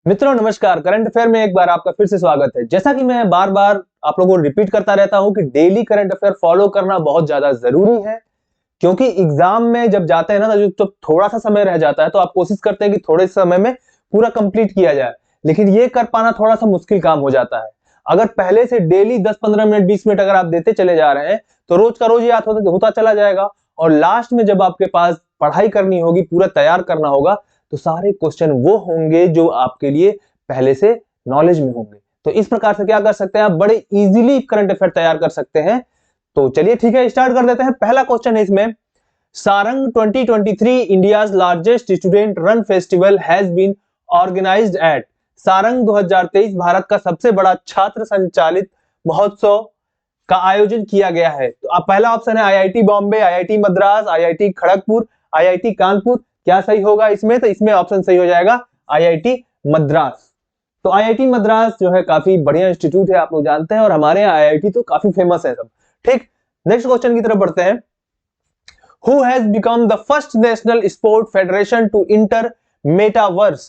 मित्रों नमस्कार। Current affair में एक बार आपका फिर से स्वागत है। जैसा कि मैं बार बार आप लोगों को रिपीट करता रहता हूं कि डेली करंट अफेयर फॉलो करना बहुत ज्यादा जरूरी है, क्योंकि एग्जाम में जब जाते हैं ना तो थोड़ा सा समय रह जाता है तो आप कोशिश करते हैं कि थोड़े समय में पूरा कंप्लीट किया जाए, लेकिन ये कर पाना थोड़ा सा मुश्किल काम हो जाता है। अगर पहले से डेली 10-15 मिनट 20 मिनट अगर आप देते चले जा रहे हैं तो रोज का रोज याद होता चला जाएगा, और लास्ट में जब आपके पास पढ़ाई करनी होगी, पूरा तैयार करना होगा, तो सारे क्वेश्चन वो होंगे जो आपके लिए पहले से नॉलेज में होंगे। तो इस प्रकार से क्या कर सकते हैं, आप बड़े इजीली करंट अफेयर तैयार कर सकते हैं। तो चलिए ठीक है, स्टार्ट कर देते हैं। पहला क्वेश्चन है इसमें, Saarang 2023 India's largest student run festival has been organised at. Saarang 2023 Bharat का सबसे बड़ा छात्र संचालित महोत्सव का आयोजन किया गया है। तो अब पहला ऑप्शन है IIT Bombay, IIT Madras, IIT Kharagpur, IIT Kanpur. क्या सही होगा इसमें? तो इसमें ऑप्शन सही हो जाएगा आईआईटी मद्रास। तो आईआईटी मद्रास जो है काफी बढ़िया इंस्टीट्यूट है, आप लोग जानते हैं, और हमारे यहाँ आईआईटी तो काफी फेमस है सब। ठीक, नेक्स्ट क्वेश्चन की तरफ बढ़ते हैं। Who has become the first national sport federation to enter metaverse?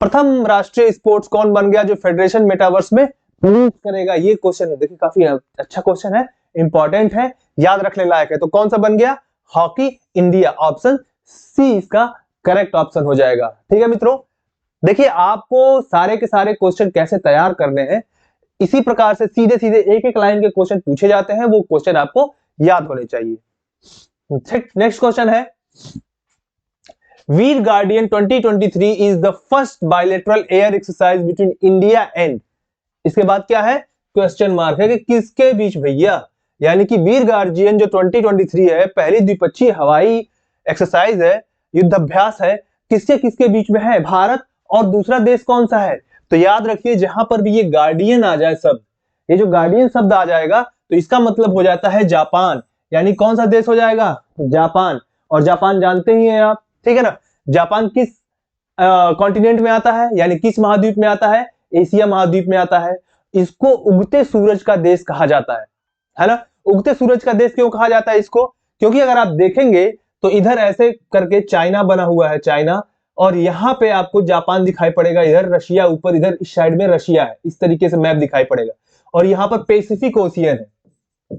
प्रथम राष्ट्रीय स्पोर्ट्स कौन बन गया जो फेडरेशन मेटावर्स में प्रवेश करेगा? ये क्वेश्चन है, देखिए काफी अच्छा क्वेश्चन है, इंपॉर्टेंट है, याद रखने लायक है। तो कौन सा बन गया? Hockey India. ऑप्शन सी इसका करेक्ट ऑप्शन हो जाएगा। ठीक है मित्रों, देखिए आपको सारे के सारे क्वेश्चन कैसे तैयार करने हैं, इसी प्रकार से सीधे सीधे एक एक लाइन के क्वेश्चन पूछे जाते हैं, वो क्वेश्चन आपको याद होने चाहिए। नेक्स्ट क्वेश्चन है, Veer guardian 2023 is the first bilateral air exercise between India and. इसके बाद क्या है? क्वेश्चन मार्क है कि किसके बीच भैया, यानी कि वीर गार्डियन जो 2023 है, पहली द्विपक्षीय हवाई एक्सरसाइज है, युद्धाभ्यास है, किसके किसके बीच में है? भारत और दूसरा देश कौन सा है? तो याद रखिए जहां पर भी ये गार्डियन आ जाए शब्द, ये जो गार्डियन शब्द आ जाएगा तो इसका मतलब हो जाता है जापान, यानी कौन सा देश हो जाएगा? जापान। और जापान जानते ही हैं आप, ठीक है ना। जापान किस कॉन्टिनेंट में आता है, यानी किस महाद्वीप में आता है? एशिया महाद्वीप में आता है। इसको उगते सूरज का देश कहा जाता है ना। उगते सूरज का देश क्यों कहा जाता है इसको? क्योंकि अगर आप देखेंगे तो इधर ऐसे करके चाइना बना हुआ है, चाइना, और यहां पे आपको जापान दिखाई पड़ेगा, इधर रशिया ऊपर, इधर इस साइड में रशिया है, इस तरीके से मैप दिखाई पड़ेगा। और यहां पर पैसिफिक ओशियन है,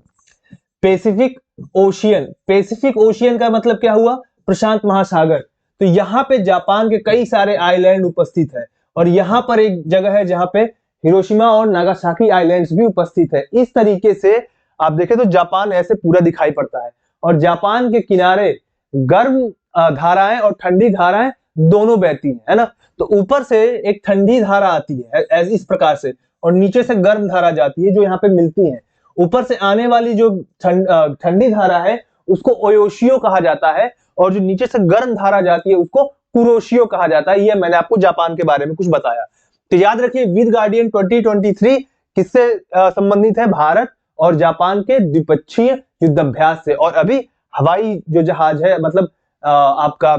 पैसिफिक ओशियन। पैसिफिक ओशियन का मतलब क्या हुआ? प्रशांत महासागर। तो यहां पे जापान के कई सारे आइलैंड उपस्थित है, और यहां पर एक जगह है जहां पे हिरोशिमा और नागासाकी आइलैंड्स भी उपस्थित है। इस तरीके से आप देखें तो जापान ऐसे पूरा दिखाई पड़ता है, और जापान के किनारे गर्म धाराएं और ठंडी धाराएं दोनों बहती है ना। तो ऊपर से एक ठंडी धारा आती है इस प्रकार से, और नीचे से गर्म धारा जाती है जो यहाँ पे मिलती है। ऊपर से आने वाली जो ठंडी धारा है उसको ओयोशियो कहा जाता है, और जो नीचे से गर्म धारा जाती है उसको कुरोशियो कहा जाता है। ये मैंने आपको जापान के बारे में कुछ बताया। तो याद रखिए वीर गार्डियन 2023 किससे संबंधित है? भारत और जापान के द्विपक्षीय युद्धाभ्यास से। और अभी हवाई जो जहाज है, मतलब आपका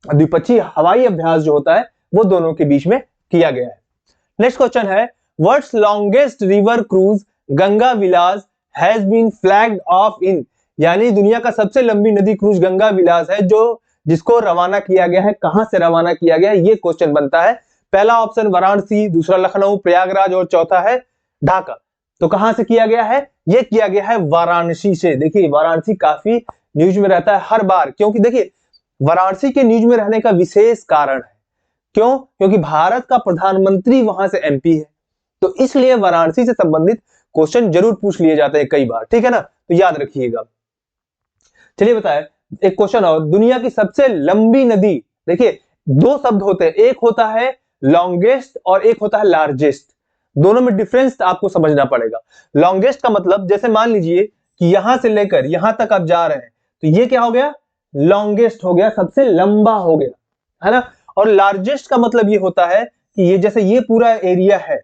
द्विपक्षीय हवाई अभ्यास जो होता है वो दोनों के बीच में किया गया है। नेक्स्ट क्वेश्चन है, what's longest river cruise Ganga Vilas has been flagged off in. यानी दुनिया का सबसे लंबी नदी क्रूज गंगा विलास है जो जिसको रवाना किया गया है, कहां से रवाना किया गया है? ये क्वेश्चन बनता है। पहला ऑप्शन वाराणसी, दूसरा लखनऊ, प्रयागराज, और चौथा है ढाका। तो कहां से किया गया है? ये किया गया है वाराणसी से। देखिए वाराणसी काफी न्यूज में रहता है हर बार, क्योंकि देखिए वाराणसी के न्यूज में रहने का विशेष कारण है। क्यों? क्योंकि भारत का प्रधानमंत्री वहां से एमपी है, तो इसलिए वाराणसी से संबंधित क्वेश्चन जरूर पूछ लिए जाते हैं कई बार, ठीक है ना। तो याद रखिएगा। चलिए बताएं एक क्वेश्चन और, दुनिया की सबसे लंबी नदी। देखिए दो शब्द होते हैं, एक होता है लॉन्गेस्ट और एक होता है लार्जेस्ट। दोनों में डिफरेंस आपको समझना पड़ेगा। लॉन्गेस्ट का मतलब, जैसे मान लीजिए कि यहां से लेकर यहां तक आप जा रहे हैं, तो ये क्या हो गया? लॉन्गेस्ट हो गया, सबसे लंबा हो गया, है ना। और लार्जेस्ट का मतलब ये होता है कि ये जैसे ये पूरा एरिया है,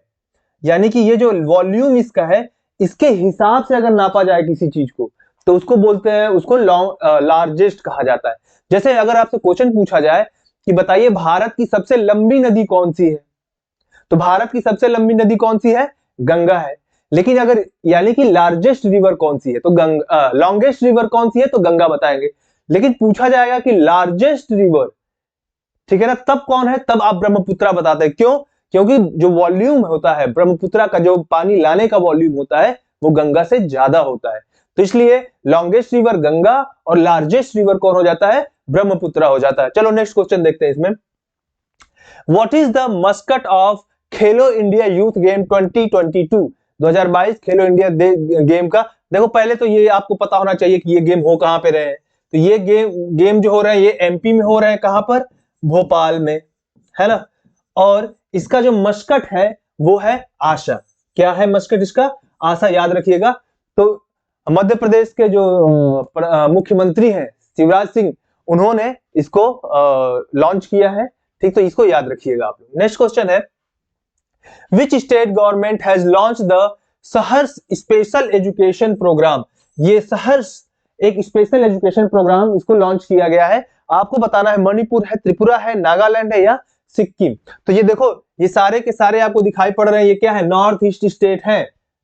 यानी कि ये जो वॉल्यूम इसका है, इसके हिसाब से अगर नापा जाए किसी चीज को तो उसको बोलते हैं, उसको लार्जेस्ट कहा जाता है। जैसे अगर आपसे क्वेश्चन पूछा जाए कि बताइए भारत की सबसे लंबी नदी कौन सी है, तो भारत की सबसे लंबी नदी कौन सी है? गंगा है। लेकिन अगर यानी कि लार्जेस्ट रिवर कौन सी है, तो गंगा। लॉन्गेस्ट रिवर कौन सी है, तो गंगा बताएंगे। लेकिन पूछा जाएगा कि लार्जेस्ट रिवर ठीक है ना। तब कौन है, तब आप ब्रह्मपुत्रा बताते हैं। क्यों? क्योंकि जो वॉल्यूम होता है ब्रह्मपुत्रा का, जो पानी लाने का वॉल्यूम होता है वो गंगा से ज्यादा होता है, तो इसलिए लॉन्गेस्ट रिवर गंगा और लार्जेस्ट रिवर कौन हो जाता है, ब्रह्मपुत्रा हो जाता है। चलो नेक्स्ट क्वेश्चन देखते हैं इसमें। What is the Muscat of Khelo India youth game 2022? 2022 Khelo India game का, देखो पहले तो ये आपको पता होना चाहिए कि ये गेम हो कहां पे रहे हैं। तो ये गेम जो हो रहे हैं ये एमपी में हो रहे हैं, कहां पर, भोपाल में, है ना। और इसका जो मस्कट है वो है आशा। क्या है मस्कट इसका, आशा, याद रखिएगा। तो मध्य प्रदेश के जो मुख्यमंत्री हैं शिवराज सिंह, उन्होंने इसको लॉन्च किया है, ठीक, तो इसको याद रखिएगा आप लोग। नेक्स्ट क्वेश्चन है, which state government has launch the सहर्ष स्पेशल एजुकेशन प्रोग्राम? ये सहर्ष एक स्पेशल एजुकेशन प्रोग्राम, इसको लॉन्च किया गया है। आपको बताना है मणिपुर है, त्रिपुरा है, नागालैंड है या सिक्किम। तो ये देखो ये सारे के सारे आपको दिखाई पड़ रहे हैं, ये क्या है, नॉर्थ ईस्ट स्टेट है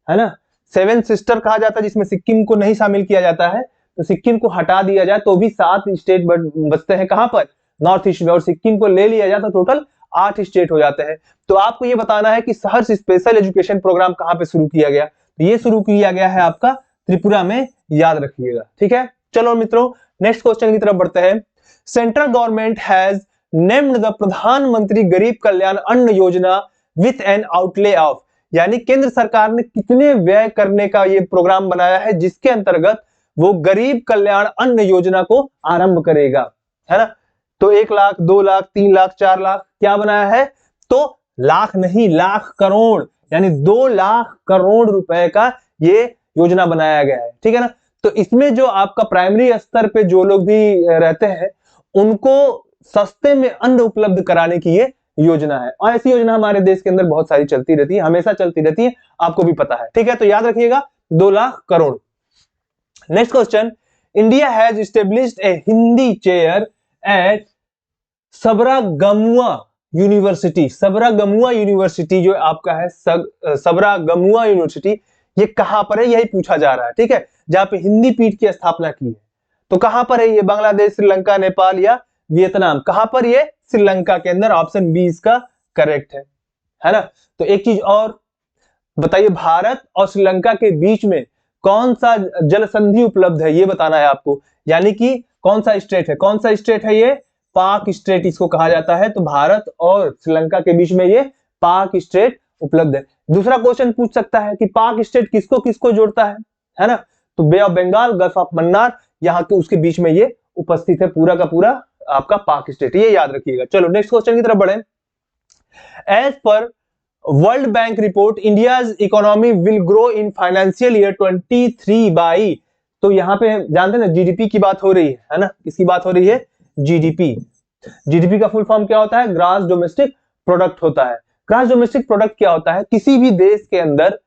ना। सेवन सिस्टर कहा जाता है जिसमें सिक्किम को नहीं शामिल किया जाता है, तो सिक्किम को हटा दिया जाए तो भी 7 स्टेट बचते हैं, कहां पर, नॉर्थ ईस्ट में। और सिक्किम को ले लिया जाए तो टोटल 8 स्टेट हो जाते हैं। तो आपको ये बताना है कि सहर्ष स्पेशल एजुकेशन प्रोग्राम कहां पे शुरू किया गया, तो ये शुरू किया गया है आपका त्रिपुरा में, याद रखिएगा, ठीक है। चलो मित्रों नेक्स्ट क्वेश्चन की तरफ बढ़ते हैं। Central government has named the प्रधानमंत्री गरीब कल्याण अन्न योजना विथ एन आउटले ऑफ, यानी केंद्र सरकार ने कितने व्यय करने का ये प्रोग्राम बनाया है जिसके अंतर्गत वो गरीब कल्याण अन्न योजना को आरंभ करेगा, है ना। तो 1 लाख, 2 लाख, 3 लाख, 4 लाख, क्या बनाया है, तो लाख नहीं, लाख करोड़, यानी 2 लाख करोड़ रुपए का ये योजना बनाया गया है, ठीक है ना। तो इसमें जो आपका प्राइमरी स्तर पे जो लोग भी रहते हैं उनको सस्ते में अन्न उपलब्ध कराने की ये योजना है। और ऐसी योजना हमारे देश के अंदर बहुत सारी चलती रहती है, हमेशा चलती रहती है, आपको भी पता है, ठीक है। तो याद रखिएगा 2 lakh crore. Next question, India has established a Hindi chair at Sabaragamuwa university. Sabaragamuwa university जो आपका है, सबरागमुआ यूनिवर्सिटी, ये कहां पर है, यही पूछा जा रहा है, ठीक है। जहां पे हिंदी पीठ की स्थापना की है, तो कहां पर है ये, बांग्लादेश, श्रीलंका, नेपाल या वियतनाम, कहां पर, ये श्रीलंका के अंदर, ऑप्शन बी इसका करेक्ट है ना। तो एक चीज और बताइए, भारत और श्रीलंका के बीच में कौन सा जल संधि उपलब्ध है, ये बताना है आपको, यानी कि कौन सा स्टेट है, कौन सा स्टेट है ये, पाक स्टेट इसको कहा जाता है। तो भारत और श्रीलंका के बीच में ये पाक स्टेट उपलब्ध है। दूसरा क्वेश्चन पूछ सकता है कि पाक स्टेट किसको किसको जोड़ता है ना। तो bay of Bengal, gulf of Mannar, यहाँ के उसके बीच में ये उपस्थित है, पूरा का पूरा आपका पाक स्टेट, ये याद रखिएगा। चलो नेक्स्ट क्वेश्चन की तरफ बढ़े। एज पर world bank report India's economy will grow in financial year 23 by, तो यहाँ पे जानते हैं ना जीडीपी की बात हो रही है ना, किसकी बात हो रही है, जीडीपी। जीडीपी का फुल फॉर्म क्या होता है, ग्रॉस डोमेस्टिक प्रोडक्ट होता है। ग्रॉस डोमेस्टिक प्रोडक्ट क्या होता है, किसी भी देश के अंदर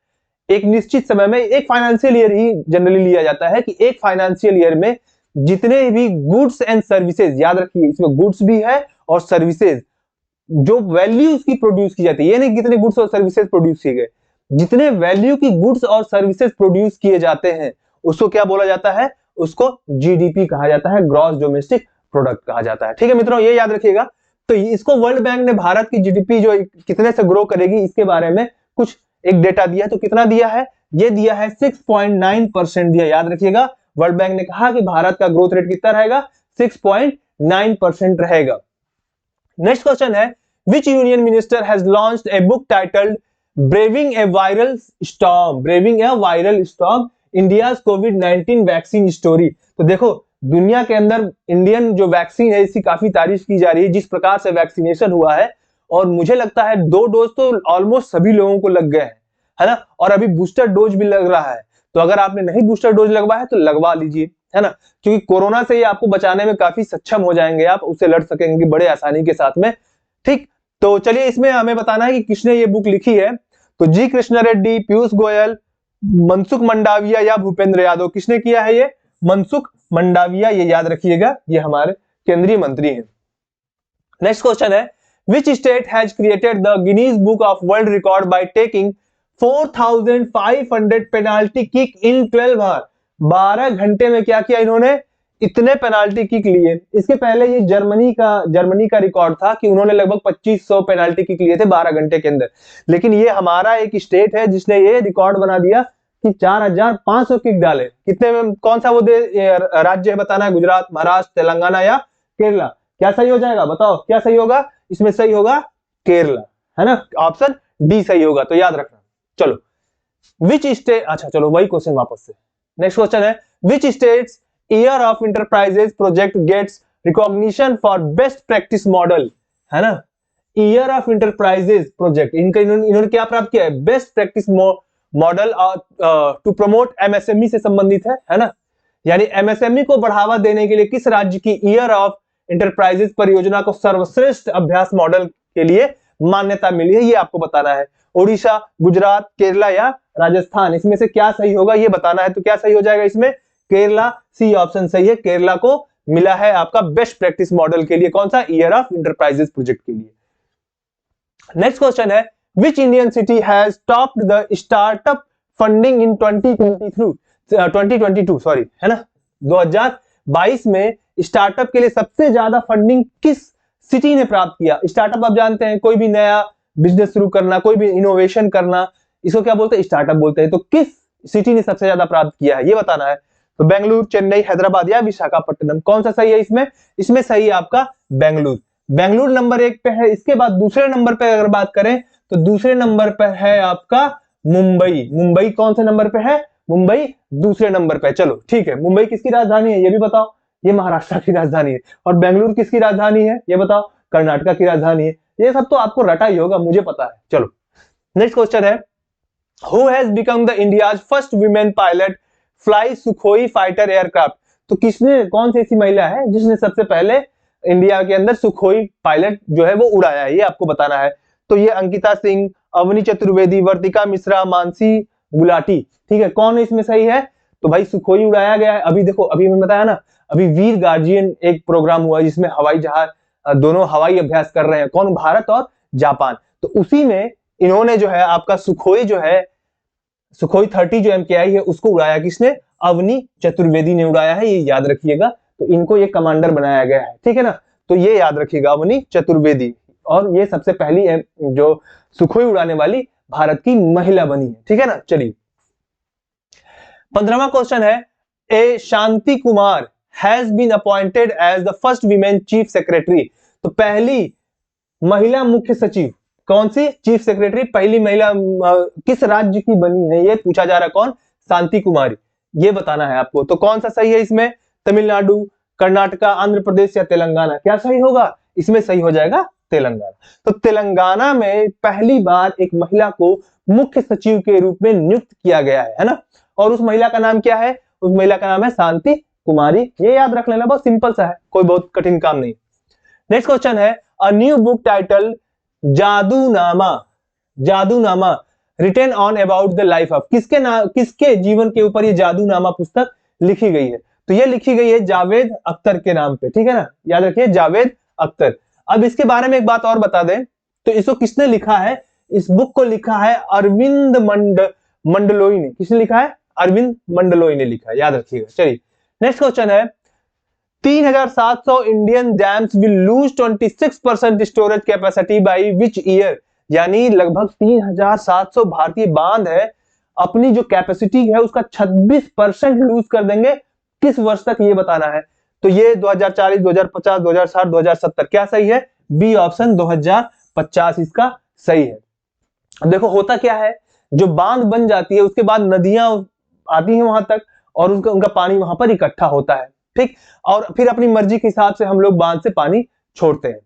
एक निश्चित समय में, एक फाइनेंशियल ईयर ही जनरली लिया जाता है कि एक फाइनेंशियल ईयर में जितने भी गुड्स एंड सर्विसेज, याद रखिए इसमें गुड्स भी है और सर्विसेज, जो वैल्यू उसकी प्रोड्यूस की जाती है, ये नहीं कितने गुड्स और सर्विसेज प्रोड्यूस किए गए, जितने वैल्यू की गुड्स और सर्विसेज प्रोड्यूस किए जाते हैं उसको क्या बोला जाता है, उसको जीडीपी कहा जाता है, ग्रॉस डोमेस्टिक प्रोडक्ट कहा जाता है, ठीक है मित्रों, ये याद रखिएगा। तो इसको वर्ल्ड बैंक ने भारत की जीडीपी जो कितने से ग्रो करेगी इसके बारे में कुछ एक डेटा दिया है, तो कितना दिया है, ये दिया है 6.9% दिया, याद रखिएगा। वर्ल्ड बैंक ने कहा कि भारत का ग्रोथ रेट कितना रहेगा, 6.9% रहेगा। नेक्स्ट क्वेश्चन है, विच union minister has launched a book titled braving A viral storm, braving A viral storm India's covid vaccine story. तो देखो दुनिया के अंदर इंडियन जो वैक्सीन है इसकी काफी तारीफ की जा रही है, जिस प्रकार से वैक्सीनेशन हुआ है, और मुझे लगता है 2 डोज तो ऑलमोस्ट सभी लोगों को लग गए हैं, है ना, और अभी बूस्टर डोज भी लग रहा है। तो अगर आपने नहीं बूस्टर डोज लगवाया है तो लगवा लीजिए, है ना, क्योंकि कोरोना से ये आपको बचाने में काफी सक्षम हो जाएंगे, आप उससे लड़ सकेंगे बड़े आसानी के साथ में, ठीक। तो चलिए इसमें हमें बताना है कि किसने ये बुक लिखी है। तो जी कृष्ण रेड्डी, पीयूष गोयल, मनसुख मंडाविया या भूपेंद्र यादव, किसने किया है ये, मनसुख मंडाविया, ये याद रखिएगा, ये हमारे केंद्रीय मंत्री हैं। नेक्स्ट क्वेश्चन है, which state has created the Guinness book of world record by taking 4500 penalty kick in 12 hour, 12 घंटे में क्या किया इन्होंने, इतने पेनाल्टी किक लिए। इसके पहले ये जर्मनी का रिकॉर्ड था कि उन्होंने लगभग 2500 पेनाल्टी किक लिए थे 12 घंटे के अंदर। लेकिन ये हमारा एक स्टेट है जिसने ये रिकॉर्ड बना दिया कि 4500 किक डाले। कितने में, कौन सा वो राज्य है बताना है, गुजरात, महाराष्ट्र, तेलंगाना या केरला? क्या सही हो जाएगा बताओ, क्या सही होगा इसमें? सही होगा केरला, है ना, ऑप्शन डी सही होगा, तो याद रखना। चलो विच स्टेट, अच्छा चलो वही क्वेश्चन वापस से। नेक्स्ट क्वेश्चन है which state's year of enterprises project gets recognition for best practice model, है ना। ईयर ऑफ इंटरप्राइजेस प्रोजेक्ट, इन्होंने क्या प्राप्त किया है? Best practice model to promote MSME से संबंधित है ना। यानी एमएसएमई को बढ़ावा देने के लिए किस राज्य की ईयर ऑफ इंटरप्राइजेस परियोजना को सर्वश्रेष्ठ अभ्यास मॉडल के लिए मान्यता मिली है, ये आपको बताना है। ओडिशा, गुजरात, केरला या राजस्थान, इसमें से क्या सही होगा ये बताना है। तो क्या सही हो जाएगा इसमें? केरला, सी ऑप्शन सही है। केरला को मिला है आपका बेस्ट प्रैक्टिस मॉडल के लिए, कौन सा? ईयर ऑफ इंटरप्राइजेस प्रोजेक्ट के लिए। नेक्स्ट क्वेश्चन है which Indian city has topped the startup funding in 2022 sorry, है ना। 2022 में स्टार्टअप के लिए सबसे ज्यादा फंडिंग किस सिटी ने प्राप्त किया? स्टार्टअप आप जानते हैं, कोई भी नया बिजनेस शुरू करना, कोई भी इनोवेशन करना, इसको क्या बोलते हैं? स्टार्टअप बोलते हैं। तो किस सिटी ने सबसे ज्यादा प्राप्त किया है ये बताना है। तो बेंगलुरु, चेन्नई, हैदराबाद या विशाखापट्टनम, कौन सा सही है इसमें? इसमें सही है आपका बेंगलुरु। बेंगलुरु नंबर 1 पे है। इसके बाद दूसरे नंबर पे अगर बात करें तो दूसरे नंबर पर है आपका मुंबई। मुंबई कौन से नंबर पे है? मुंबई दूसरे नंबर पे। चलो ठीक है, मुंबई किसकी राजधानी है ये भी बताओ? ये महाराष्ट्र की राजधानी है। और बेंगलुरु किसकी राजधानी है ये बताओ? कर्नाटक की राजधानी है। ये सब तो आपको रटा ही होगा, मुझे पता है। चलो नेक्स्ट क्वेश्चन है who has become the India's first women pilot fly Sukhoi fighter aircraft? तो किसने, कौन सी ऐसी महिला है जिसने सबसे पहले इंडिया के अंदर सुखोई पायलट जो है वो उड़ाया है, ये आपको बताना है। तो ये अंकिता सिंह, अवनी चतुर्वेदी, वर्तिका मिश्रा, मानसी गुलाटी, ठीक है। कौन इसमें सही है? तो भाई सुखोई उड़ाया गया है। अभी देखो, अभी मैंने बताया ना, अभी वीर गार्जियन एक प्रोग्राम हुआ जिसमें हवाई जहाज दोनों हवाई अभ्यास कर रहे हैं, कौन? भारत और जापान। तो उसी में इन्होंने जो है आपका सुखोई जो है, सुखोई 30 जो MKI है उसको उड़ाया। किसने? अवनी चतुर्वेदी ने उड़ाया है, ये याद रखिएगा। तो इनको ये कमांडर बनाया गया है, ठीक है ना। तो ये याद रखिएगा, अवनी चतुर्वेदी। और ये सबसे पहली जो सुखोई उड़ाने वाली भारत की महिला बनी है, ठीक है ना। चलिए 15वां क्वेश्चन है a Shanti Kumar has been appointed as the first women chief secretary. तो पहली महिला मुख्य सचिव कौन सी? चीफ सेक्रेटरी पहली महिला किस राज्य की बनी है ये पूछा जा रहा है। कौन? शांति कुमारी, ये बताना है आपको। तो कौन सा सही है इसमें? तमिलनाडु, कर्नाटका, आंध्र प्रदेश या तेलंगाना? क्या सही होगा इसमें? सही हो जाएगा तेलंगाना। तो तेलंगाना में पहली बार एक महिला को मुख्य सचिव के रूप में नियुक्त किया गया है ना। और उस महिला का नाम क्या है? उस महिला का नाम है शांति कुमारी। ये याद रख लेना, बहुत सिंपल सा है, कोई बहुत कठिन काम नहीं। नेक्स्ट क्वेश्चन है a new book title Jadunama, Jadunama written on about the life of, किसके जीवन के ऊपर ये जादूनामा पुस्तक लिखी गई है? तो ये लिखी गई है जावेद अख्तर के नाम पे, ठीक है ना, याद रखिए जावेद अख्तर। अब इसके बारे में एक बात और बता दें, तो इसको किसने लिखा है? इस बुक को लिखा है अरविंद मंडलोई ने। किसने लिखा है? अरविंद मंडलोई ने लिखा है, याद रखिएगा। चलिए नेक्स्ट क्वेश्चन है 3700 Indian dams will lose 26% storage capacity by which year? यानी लगभग 3700 भारतीय बांध है अपनी जो कैपेसिटी है उसका 26% लूज कर देंगे। किस वर्ष तक ये बताना है। तो ये 2040, 2050, 2060, 2070, क्या सही है? बी ऑप्शन 2050 इसका सही है। देखो होता क्या है, जो बांध बन जाती है उसके बाद नदियां आती हैं वहां तक और उनका पानी वहां पर इकट्ठा होता है, ठीक। और फिर अपनी मर्जी के हिसाब से हम लोग बांध से पानी छोड़ते हैं।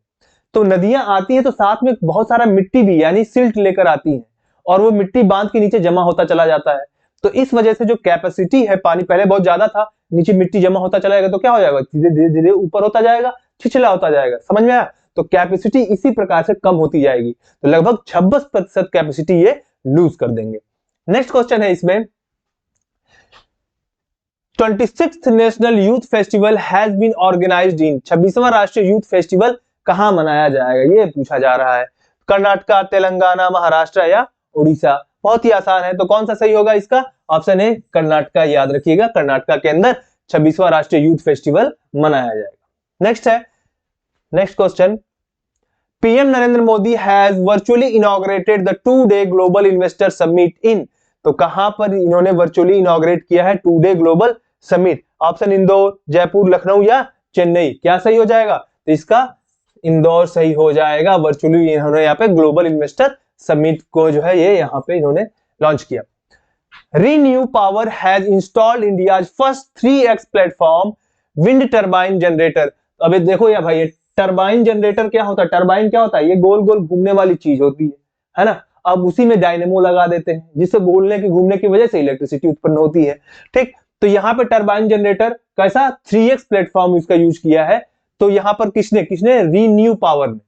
तो नदियां आती हैं तो साथ में बहुत सारा मिट्टी भी यानी सिल्ट लेकर आती है और वो मिट्टी बांध के नीचे जमा होता चला जाता है। तो इस वजह से जो कैपेसिटी है, पानी पहले बहुत ज्यादा था, नीचे मिट्टी जमा होता चला जाएगा तो क्या हो जाएगा? धीरे धीरे धीरे ऊपर होता जाएगा, छिछला होता जाएगा। समझ में आया? तो कैपेसिटी इसी प्रकार से कम होती जाएगी। तो लगभग 26% कैपेसिटी ये लूज कर देंगे। नेक्स्ट क्वेश्चन है इसमें 26th national youth festival has been organised in, 26वां राष्ट्रीय यूथ फेस्टिवल कहां मनाया जाएगा ये पूछा जा रहा है। कर्नाटका, तेलंगाना, महाराष्ट्र या उड़ीसा? बहुत ही आसान है, तो कौन सा सही होगा इसका? ऑप्शन ए कर्नाटका, याद रखिएगा कर्नाटका के अंदर 26वां राष्ट्रीय यूथ फेस्टिवल मनाया जाएगा। नेक्स्ट है, next question, PM Narendra Modi has virtually inaugurated the 2-day global investor summit in, तो कहां पर इन्होंने वर्चुअली इनॉग्रेट किया है 2-day global summit? Option Indore, Jaipur, Lucknow या चेन्नई, क्या सही हो जाएगा? तो इसका इंदौर सही हो जाएगा। वर्चुअली इन्होंने यहाँ पे ग्लोबल इन्वेस्टर समिट को जो है ये यहाँ पे इन्होंने लॉन्च किया। ReNew Power has installed India's first 3x platform wind turbine generator. अबे देखो या भाई, ये टरबाइन जनरेटर क्या होता है? टरबाइन क्या होता है? ये गोल गोल घूमने वाली चीज होती है ना। अब उसी में डायनेमो लगा देते हैं, जिससे बोलने की घूमने की वजह से इलेक्ट्रिसिटी उत्पन्न होती है। ठीक, तो यहाँ पे टरबाइन जनरेटर कैसा 3x प्लेटफॉर्म इसका यूज किया है। तो यहाँ पर किसने ReNew पावर ने।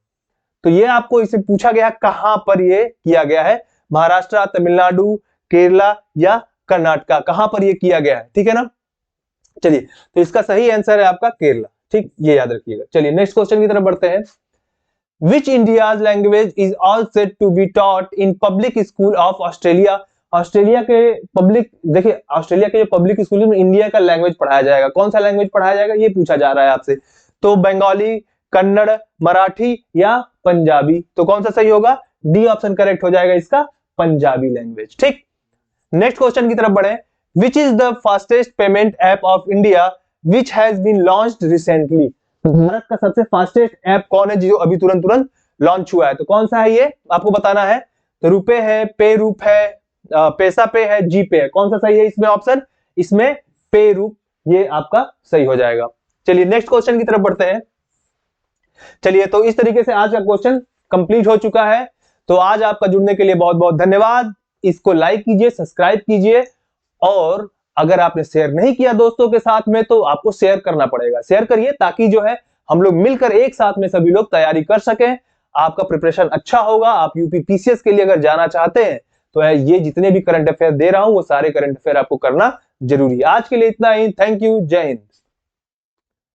तो ये आपको इसे पूछा गया कहां पर ये किया गया है? महाराष्ट्र, तमिलनाडु, केरला या कर्नाटका, कहां पर ये किया गया है? ठीक है ना। चलिए, तो इसका सही आंसर है आपका केरला। ठीक, ये याद रखिएगा। चलिए नेक्स्ट क्वेश्चन की तरफ बढ़ते हैं। Which India's language is all set to be taught in public school of Australia? Australia के पब्लिक, देखिए ऑस्ट्रेलिया के जो पब्लिक स्कूल में इंडिया का लैंग्वेज पढ़ाया जाएगा। कौन सा लैंग्वेज पढ़ाया जाएगा ये पूछा जा रहा है आपसे। तो बंगाली, कन्नड़, मराठी या पंजाबी, तो कौन सा सही होगा? डी ऑप्शन करेक्ट हो जाएगा इसका, पंजाबी लैंग्वेज। ठीक, नेक्स्ट क्वेश्चन की तरफ बढ़े। Which is the fastest payment app of India which has been launched recently? Bharat का सबसे फास्टेस्ट ऐप कौन है जो अभी तुरंत लॉन्च हुआ है? तो कौन सा है ये आपको बताना है। तो रुपे है, पे रूप है, पैसा पे है, जी पे है, कौन सा सही है इसमें ऑप्शन? इसमें पे रूप, ये आपका सही हो जाएगा। चलिए नेक्स्ट क्वेश्चन की तरफ बढ़ते हैं। चलिए, तो इस तरीके से आज का क्वेश्चन कंप्लीट हो चुका है। तो आज आपका जुड़ने के लिए बहुत बहुत धन्यवाद। इसको लाइक कीजिए, सब्सक्राइब कीजिए, और अगर आपने शेयर नहीं किया दोस्तों के साथ में तो आपको शेयर करना पड़ेगा। शेयर करिए ताकि जो है हम लोग मिलकर एक साथ में सभी लोग तैयारी कर सकें। आपका प्रिपरेशन अच्छा होगा। आप यूपी पीसीएस के लिए अगर जाना चाहते हैं तो ये जितने भी करंट अफेयर दे रहा हूं वो सारे करंट अफेयर आपको करना जरूरी है। आज के लिए इतना ही। थैंक यू, जय हिंद।